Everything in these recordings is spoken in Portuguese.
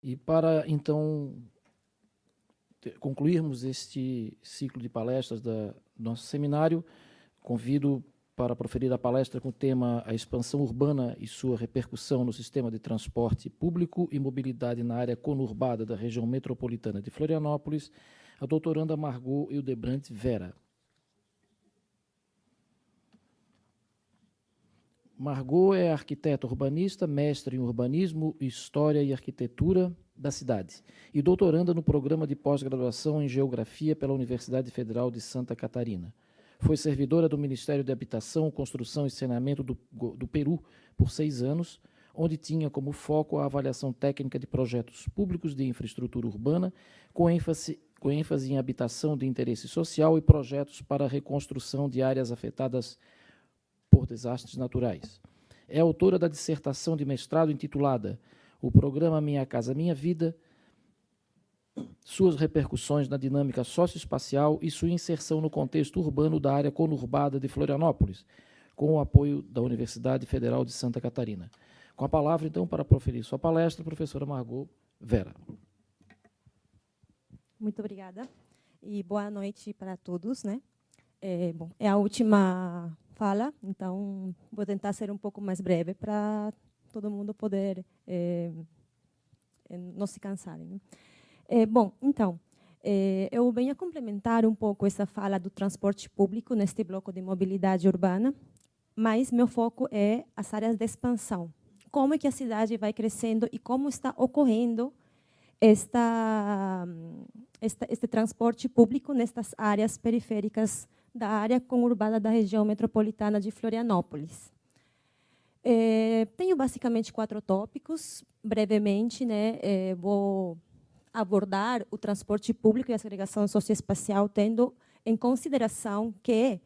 E para, então, concluirmos este ciclo de palestras do nosso seminário, convido para proferir a palestra com o tema A Expansão Urbana e sua repercussão no sistema de transporte público e mobilidade na área conurbada da região metropolitana de Florianópolis, a doutoranda Margot Hildebrandt Vera. Margot é arquiteta urbanista, mestre em urbanismo, história e arquitetura da cidade e doutoranda no programa de pós-graduação em geografia pela Universidade Federal de Santa Catarina. Foi servidora do Ministério de Habitação, Construção e Saneamento do Peru por 6 anos, onde tinha como foco a avaliação técnica de projetos públicos de infraestrutura urbana, com ênfase em habitação de interesse social e projetos para a reconstrução de áreas afetadas por desastres naturais. É autora da dissertação de mestrado intitulada O Programa Minha Casa Minha Vida, suas repercussões na dinâmica socioespacial e sua inserção no contexto urbano da área conurbada de Florianópolis, com o apoio da Universidade Federal de Santa Catarina. Com a palavra, então, para proferir sua palestra, a professora Margot Vera. Muito obrigada e boa noite para todos, né? Bom, é a última fala, então vou tentar ser um pouco mais breve para todo mundo poder não se cansarem, né? Bom, então, eu venho a complementar um pouco essa fala do transporte público neste bloco de mobilidade urbana, mas meu foco é as áreas de expansão. Como é que a cidade vai crescendo e como está ocorrendo este transporte público nestas áreas periféricas da área conurbada da região metropolitana de Florianópolis. Tenho basicamente 4 tópicos, brevemente, né? Vou abordar o transporte público e a segregação socioespacial, tendo em consideração que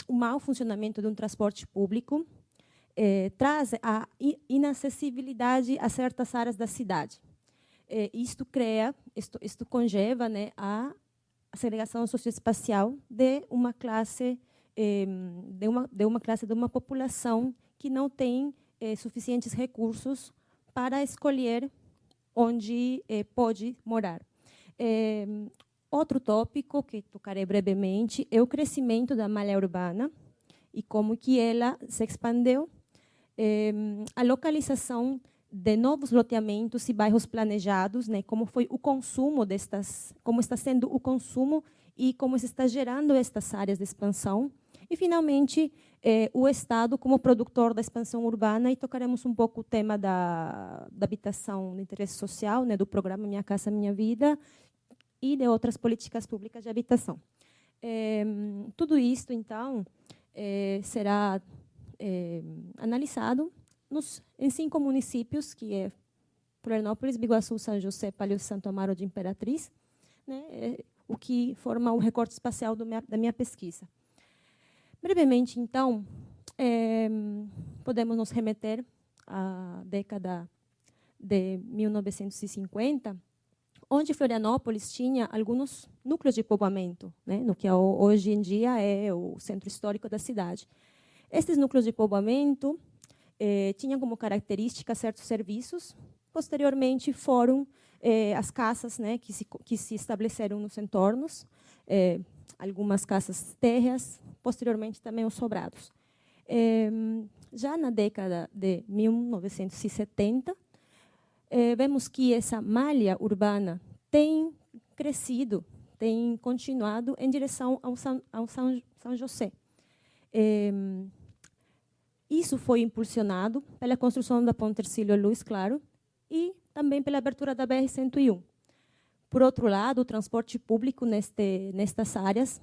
o mau funcionamento de um transporte público traz a inacessibilidade a certas áreas da cidade. Isto conlleva, né, a segregação socioespacial de uma classe, de uma população que não tem suficientes recursos para escolher onde pode morar. Outro tópico que tocarei brevemente é o crescimento da malha urbana e como que ela se expandiu, a localização de novos loteamentos e bairros planejados, né, como foi o consumo como está sendo o consumo e como se está gerando estas áreas de expansão. E, finalmente, o Estado como produtor da expansão urbana, e tocaremos um pouco o tema da habitação de interesse social, né, do programa Minha Casa Minha Vida, e de outras políticas públicas de habitação. Tudo isto, então, será analisado em 5 municípios, que é Florianópolis, Biguaçu, São José, Palhoça, Santo Amaro de Imperatriz, né, o que forma o recorte espacial da minha pesquisa. Brevemente, então, podemos nos remeter à década de 1950, onde Florianópolis tinha alguns núcleos de povoamento, né, no que hoje em dia é o centro histórico da cidade. Estes núcleos de povoamento tinham como característica certos serviços. Posteriormente, foram as casas, né, que se estabeleceram nos entornos, algumas casas térreas, posteriormente também os sobrados. Já na década de 1970, vemos que essa malha urbana tem crescido, tem continuado em direção ao São José. Isso foi impulsionado pela construção da Ponte Hercílio Luz, claro, e também pela abertura da BR-101. Por outro lado, o transporte público nestas áreas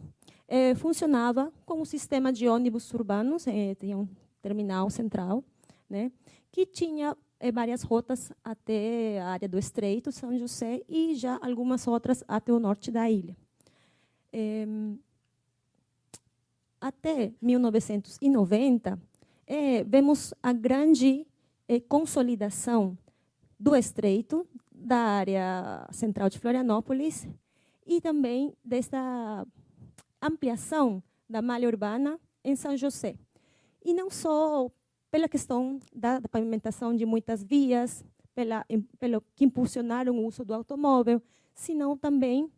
funcionava com um sistema de ônibus urbanos, tinha um terminal central, né, que tinha várias rotas até a área do Estreito, São José, e já algumas outras até o norte da ilha. Até 1990, vemos a grande consolidação do Estreito, da área central de Florianópolis, e também dessa ampliação da malha urbana em São José. E não só pela questão da pavimentação de muitas vias, pelo que impulsionaram o uso do automóvel, senão também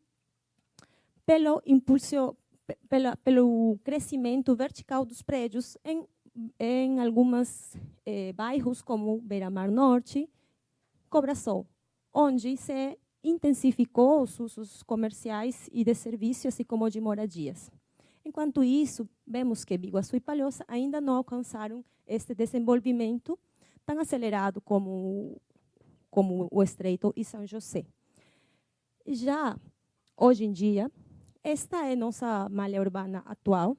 pelo crescimento vertical dos prédios em alguns bairros, como Beira-Mar Norte, Cobrasol, onde se intensificou os usos comerciais e de serviços, assim como de moradias. Enquanto isso, vemos que Biguaçu e Palhoça ainda não alcançaram este desenvolvimento tão acelerado como o Estreito e São José. Já, hoje em dia, esta é nossa malha urbana atual.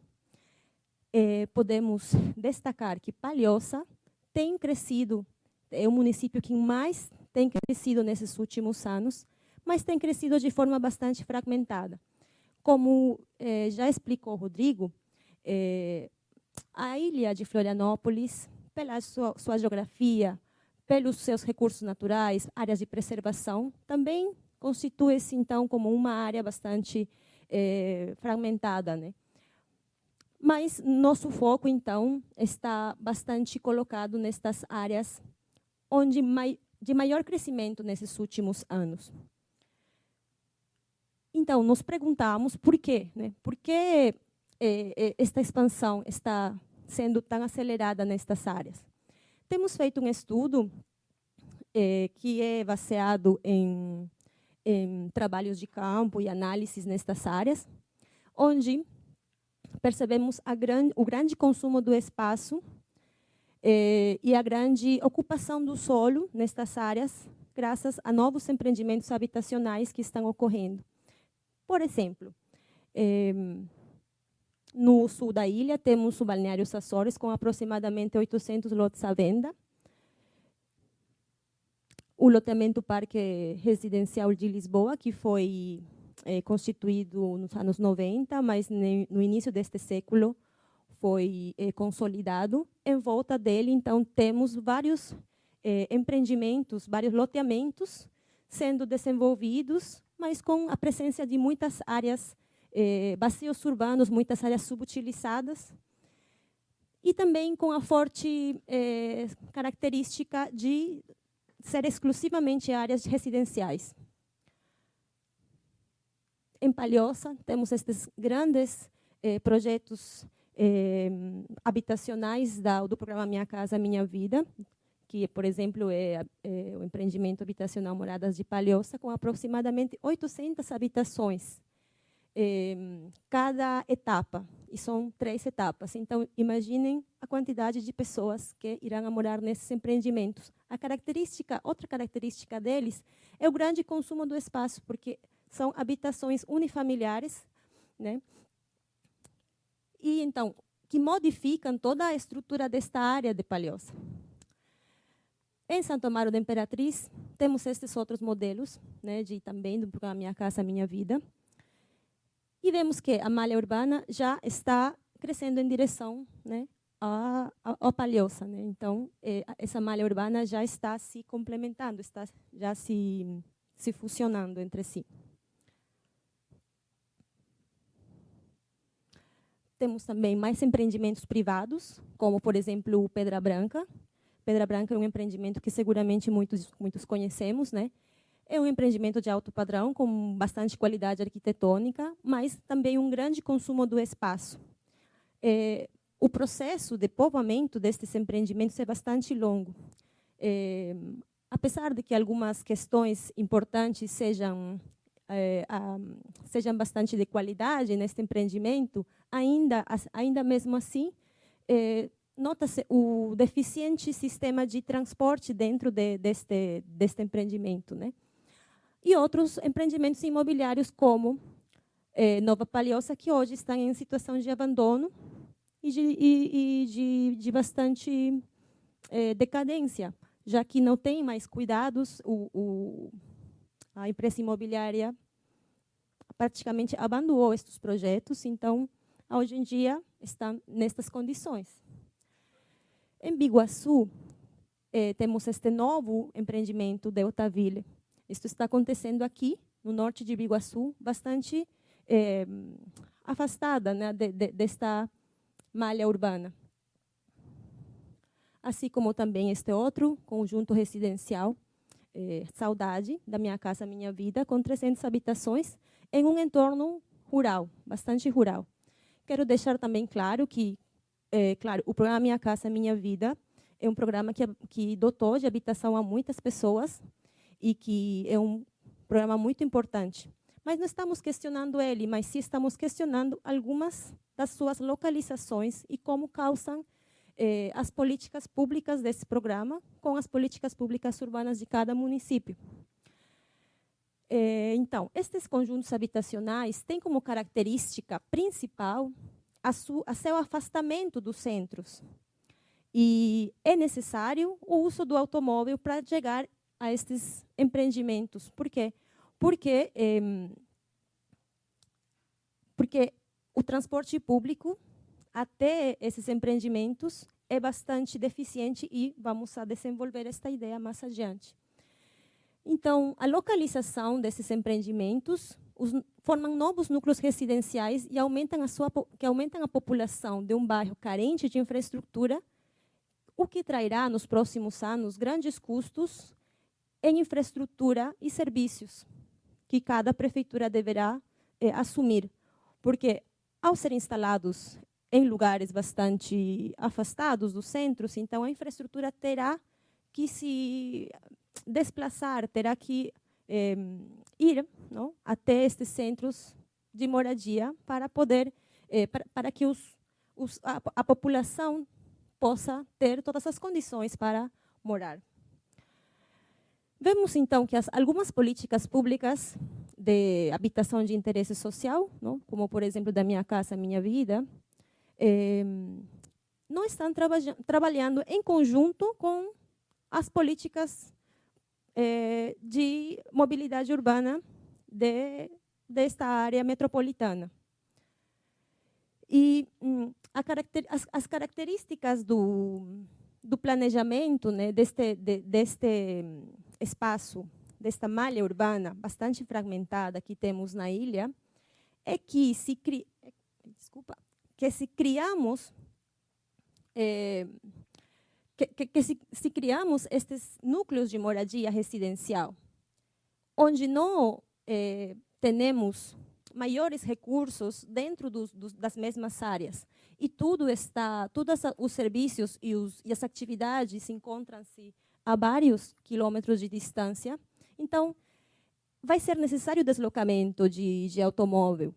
Podemos destacar que Palhoça tem crescido, é o município que mais tem crescido nesses últimos anos, mas tem crescido de forma bastante fragmentada. Como já explicou o Rodrigo, a ilha de Florianópolis, pela sua geografia, pelos seus recursos naturais, áreas de preservação, também constitui-se, então, como uma área bastante fragmentada, né? Mas nosso foco, então, está bastante colocado nestas áreas onde de maior crescimento nesses últimos anos. Então, nos perguntamos por quê, né? Por que esta expansão está sendo tão acelerada nestas áreas? Temos feito um estudo que é baseado em trabalhos de campo e análises nestas áreas, onde percebemos o grande consumo do espaço e a grande ocupação do solo nestas áreas, graças a novos empreendimentos habitacionais que estão ocorrendo. Por exemplo, no sul da ilha, temos o Balneário Açores, com aproximadamente 800 lotes à venda. O loteamento Parque Residencial de Lisboa, que foi constituído nos anos 90, mas no início deste século foi consolidado. Em volta dele, então, temos vários empreendimentos, vários loteamentos sendo desenvolvidos, mas com a presença de muitas áreas, bacios urbanos, muitas áreas subutilizadas, e também com a forte característica de ser exclusivamente áreas residenciais. Em Palhoça, temos estes grandes projetos habitacionais do programa Minha Casa Minha Vida, que, por exemplo, é o empreendimento habitacional Moradas de Palhoça, com aproximadamente 800 habitações, cada etapa, e são 3 etapas. Então, imaginem a quantidade de pessoas que irão morar nesses empreendimentos. Outra característica deles é o grande consumo do espaço, porque são habitações unifamiliares, né? E, então, que modificam toda a estrutura desta área de Palhoça. Em Santo Amaro da Imperatriz, temos estes outros modelos, né, também do programa Minha Casa Minha Vida. E vemos que a malha urbana já está crescendo em direção, né, à Palhoça, né? Então, essa malha urbana já está se complementando, está já se fusionando entre si. Temos também mais empreendimentos privados, como, por exemplo, o Pedra Branca. Pedra Branca é um empreendimento que seguramente muitos conhecemos, né? É um empreendimento de alto padrão, com bastante qualidade arquitetônica, mas também um grande consumo do espaço. O processo de povoamento destes empreendimentos é bastante longo. Apesar de que algumas questões importantes sejam bastante de qualidade neste empreendimento, ainda mesmo assim, nota-se o deficiente sistema de transporte dentro deste empreendimento, né? E outros empreendimentos imobiliários, como Nova Palhoça, que hoje está em situação de abandono e de bastante decadência, já que não tem mais cuidados, a empresa imobiliária praticamente abandonou estes projetos, então, hoje em dia, está nestas condições. Em Biguaçu, temos este novo empreendimento de Otaville. Isto está acontecendo aqui, no norte de Biguaçu, bastante afastada, né, desta malha urbana. Assim como também este outro conjunto residencial, Saudade, da Minha Casa Minha Vida, com 300 habitações, em um entorno rural, bastante rural. Quero deixar também claro que, claro, o programa Minha Casa Minha Vida é um programa que dotou de habitação a muitas pessoas e que é um programa muito importante. Mas não estamos questionando ele, mas sim estamos questionando algumas das suas localizações e como causam as políticas públicas desse programa com as políticas públicas urbanas de cada município. Então, estes conjuntos habitacionais têm como característica principal a seu afastamento dos centros. E é necessário o uso do automóvel para chegar a estes empreendimentos. Por quê? Porque o transporte público até esses empreendimentos é bastante deficiente e vamos a desenvolver esta ideia mais adiante. Então, a localização desses empreendimentos formam novos núcleos residenciais e aumentam a população de um bairro carente de infraestrutura, o que trairá nos próximos anos grandes custos em infraestrutura e serviços que cada prefeitura deverá assumir, porque ao ser instalados em lugares bastante afastados dos centros, então a infraestrutura terá que se desplaçar, terá que ir, não, até estes centros de moradia para poder, para que a população possa ter todas as condições para morar. Vemos, então, que algumas políticas públicas de habitação de interesse social, não, como, por exemplo, da Minha Casa Minha Vida, não estão trabalhando em conjunto com as políticas de mobilidade urbana desta área metropolitana. E as características do planejamento, né, deste espaço, desta malha urbana bastante fragmentada que temos na ilha, é que se criamos se criamos estes núcleos de moradia residencial, onde não temos maiores recursos dentro das mesmas áreas, e todos os serviços e as atividades encontram-se a vários quilômetros de distância, então vai ser necessário deslocamento de automóvel.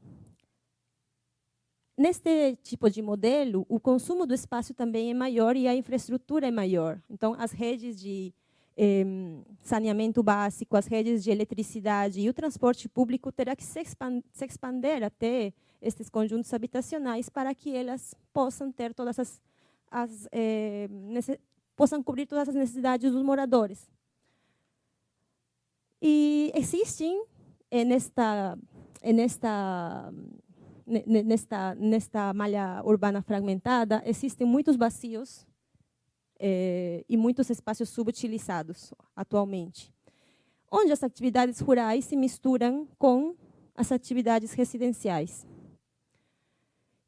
Neste tipo de modelo, o consumo do espaço também é maior e a infraestrutura é maior. Então, as redes de saneamento básico, as redes de eletricidade e o transporte público terá que se expandir até estes conjuntos habitacionais para que elas possam ter possam cobrir todas as necessidades dos moradores. E existem nesta malha urbana fragmentada, existem muitos vazios e muitos espaços subutilizados atualmente, onde as atividades rurais se misturam com as atividades residenciais.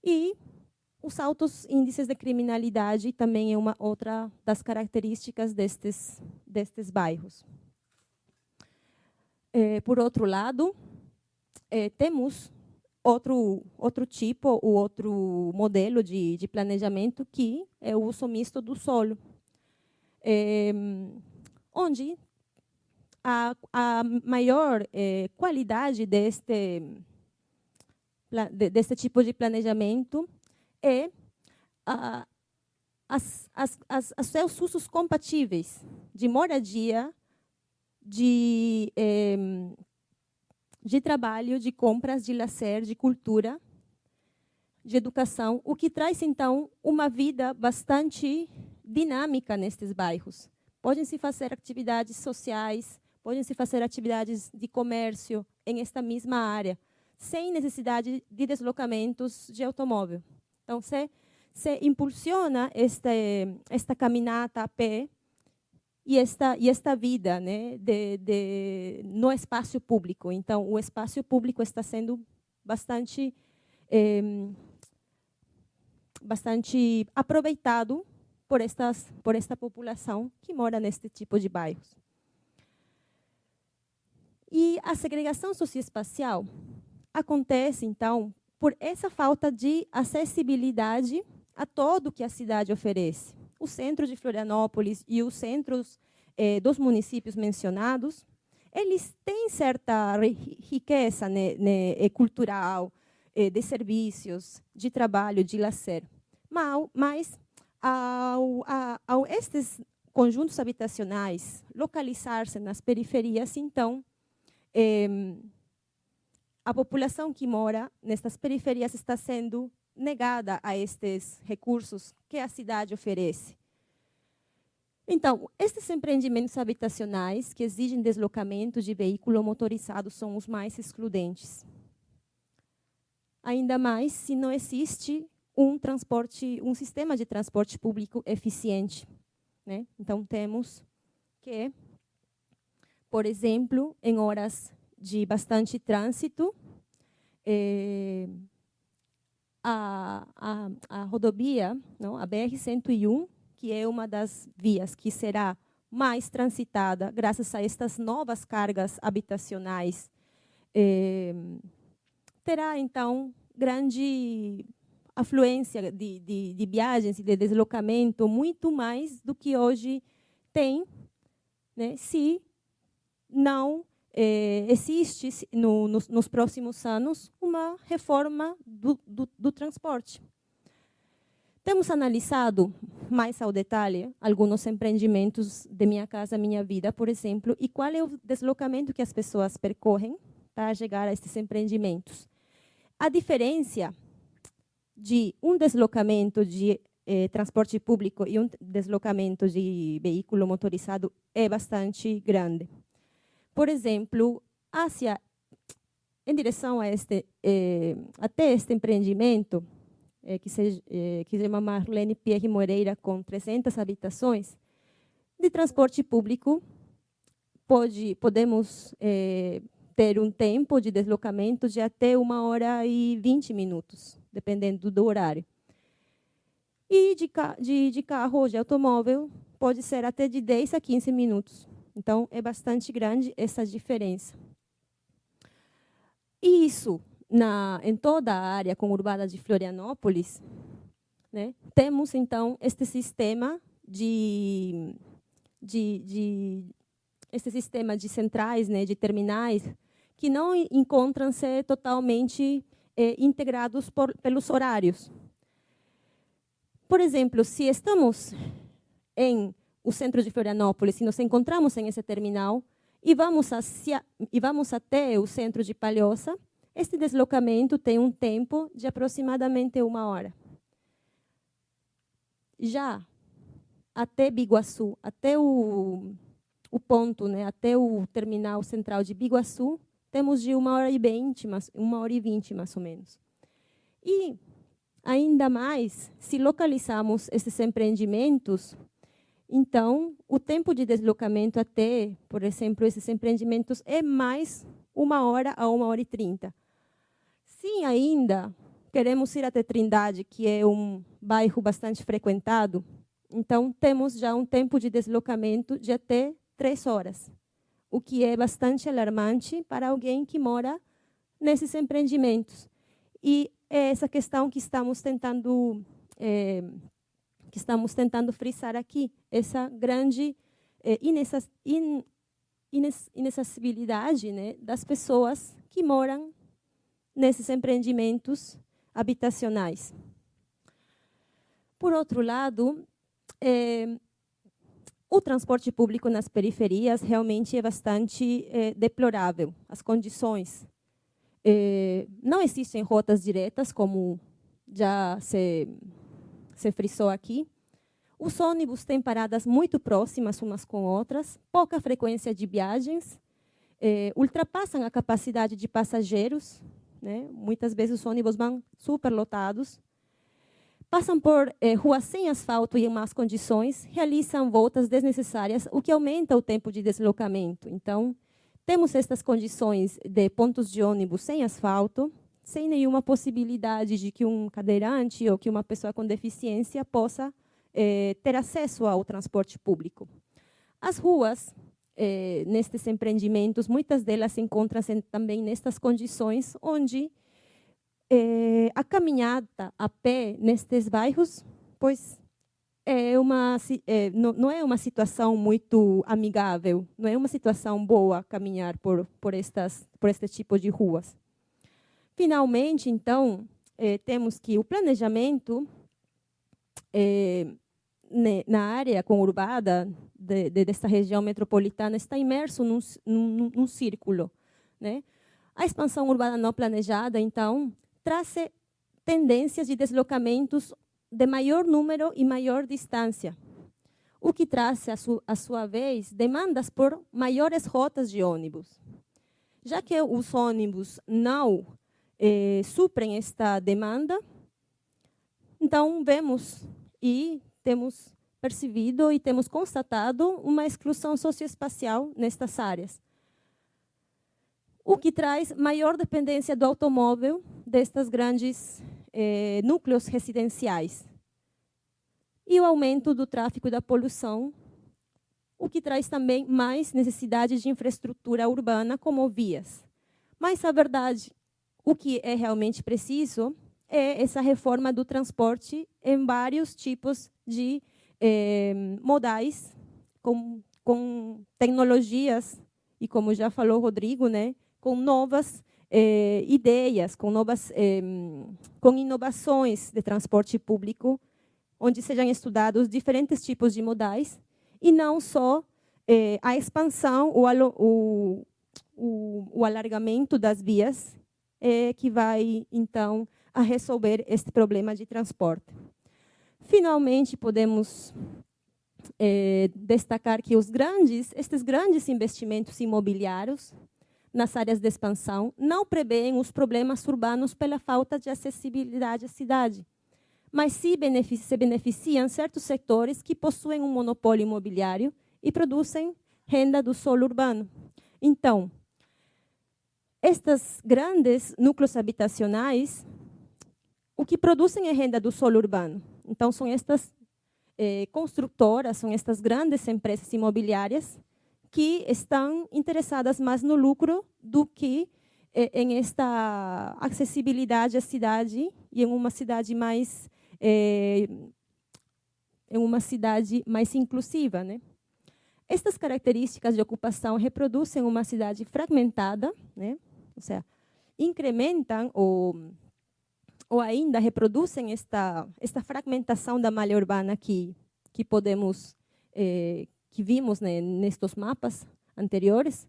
E os altos índices de criminalidade também é uma outra das características destes bairros. Por outro lado, temos outro tipo, o outro modelo de planejamento, que é o uso misto do solo, onde a maior qualidade deste tipo de planejamento é os seus usos compatíveis de moradia, de trabalho, de compras, de lazer, de cultura, de educação, o que traz, então, uma vida bastante dinâmica nestes bairros. Podem-se fazer atividades sociais, podem-se fazer atividades de comércio em esta mesma área, sem necessidade de deslocamentos de automóvel. Então, se impulsiona esta caminhada a pé e esta vida, né, no espaço público. Então, o espaço público está sendo bastante aproveitado por esta população que mora neste tipo de bairros. a segregação socioespacial acontece, então, por essa falta de acessibilidade a tudo que a cidade oferece. O centro de Florianópolis e os centros dos municípios mencionados, eles têm certa riqueza cultural, de serviços, de trabalho, de lazer. Mas, ao estes conjuntos habitacionais localizar-se nas periferias, então, a população que mora nestas periferias está sendo negada a estes recursos que a cidade oferece. Então, estes empreendimentos habitacionais que exigem deslocamento de veículo motorizado são os mais excludentes. Ainda mais se não existe um sistema de transporte público eficiente, né? Então, temos que, por exemplo, em horas de bastante trânsito, a rodovia, não, a BR-101, que é uma das vias que será mais transitada graças a estas novas cargas habitacionais, terá, então, grande afluência de viagens e de deslocamento, muito mais do que hoje tem, né, se não existe nos próximos anos uma reforma do transporte. Temos analisado mais ao detalhe alguns empreendimentos de Minha Casa Minha Vida, por exemplo, e qual é o deslocamento que as pessoas percorrem para chegar a estes empreendimentos. A diferença de um deslocamento de transporte público e um deslocamento de veículo motorizado é bastante grande. Por exemplo, em direção a até este empreendimento, que se chama Marlene Pierre Moreira, com 300 habitações, de transporte público, podemos ter um tempo de deslocamento de até 1h20, dependendo do horário. E de carro ou de automóvel, pode ser até de 10 a 15 minutos. Então, é bastante grande essa diferença. E isso, em toda a área conurbada de Florianópolis, né, temos, então, este sistema de centrais, né, de terminais, que não encontram-se totalmente integrados pelos horários. Por exemplo, se estamos em o centro de Florianópolis, se nos encontramos em esse terminal e vamos até o centro de Palhoça, este deslocamento tem um tempo de aproximadamente 1 hora. Já até Biguaçu, até o ponto, né, até o terminal central de Biguaçu, temos de 1h20, 1h20 mais ou menos. E, ainda mais, se localizarmos esses empreendimentos, então, o tempo de deslocamento até, por exemplo, esses empreendimentos é mais 1 hora a 1h30. Se ainda queremos ir até Trindade, que é um bairro bastante frequentado, então temos já um tempo de deslocamento de até 3 horas, o que é bastante alarmante para alguém que mora nesses empreendimentos. E é essa questão que estamos tentando frisar aqui, essa grande inacessibilidade, né, das pessoas que moram nesses empreendimentos habitacionais. Por outro lado, o transporte público nas periferias realmente é bastante deplorável. As condições não existem rotas diretas, como já se frisou aqui. Os ônibus têm paradas muito próximas umas com outras, pouca frequência de viagens, ultrapassam a capacidade de passageiros, né? Muitas vezes os ônibus vão superlotados, passam por ruas sem asfalto e em más condições, realizam voltas desnecessárias, o que aumenta o tempo de deslocamento. Então, temos estas condições de pontos de ônibus sem asfalto, sem nenhuma possibilidade de que um cadeirante ou que uma pessoa com deficiência possa ter acesso ao transporte público. As ruas nestes empreendimentos, muitas delas encontram-se também nestas condições onde a caminhada a pé nestes bairros, pois não é uma situação muito amigável, não é uma situação boa caminhar por este tipo de ruas. Finalmente, então, temos que o planejamento na área conurbada desta região metropolitana está imerso num círculo, né? A expansão urbana não planejada, então, traz tendências de deslocamentos de maior número e maior distância, o que traz, a sua vez, demandas por maiores rotas de ônibus. Já que os ônibus não suprem esta demanda, então vemos e temos percebido e temos constatado uma exclusão socioespacial nestas áreas, o que traz maior dependência do automóvel destes grandes núcleos residenciais e o aumento do tráfego e da poluição, o que traz também mais necessidades de infraestrutura urbana, como vias. Mas, a verdade, o que é realmente preciso é essa reforma do transporte em vários tipos de modais, com tecnologias, e como já falou Rodrigo, né, com novas ideias, com inovações de transporte público, onde sejam estudados diferentes tipos de modais, e não só a expansão, o alargamento das vias, que vai, então, a resolver este problema de transporte. Finalmente, podemos destacar que estes grandes investimentos imobiliários nas áreas de expansão não prevêem os problemas urbanos pela falta de acessibilidade à cidade, mas se beneficiam certos setores que possuem um monopólio imobiliário e produzem renda do solo urbano. Então, estes grandes núcleos habitacionais, o que produzem é renda do solo urbano. Então, são estas construtoras, são estas grandes empresas imobiliárias que estão interessadas mais no lucro do que em esta acessibilidade à cidade e em uma cidade mais inclusiva, né? Estas características de ocupação reproduzem uma cidade fragmentada, né? Ou seja, incrementam ou ainda reproduzem esta fragmentação da malha urbana que podemos que vimos, né, nestes mapas anteriores,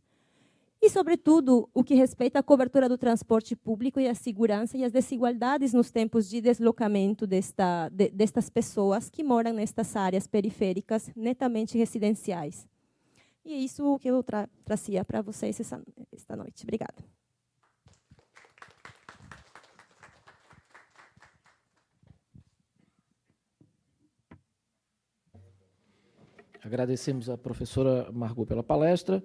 e, sobretudo, o que respeita à cobertura do transporte público e à segurança e às desigualdades nos tempos de deslocamento destas pessoas que moram nestas áreas periféricas netamente residenciais. E é isso que eu trazia para vocês esta noite. Obrigada. Agradecemos à professora Margot pela palestra.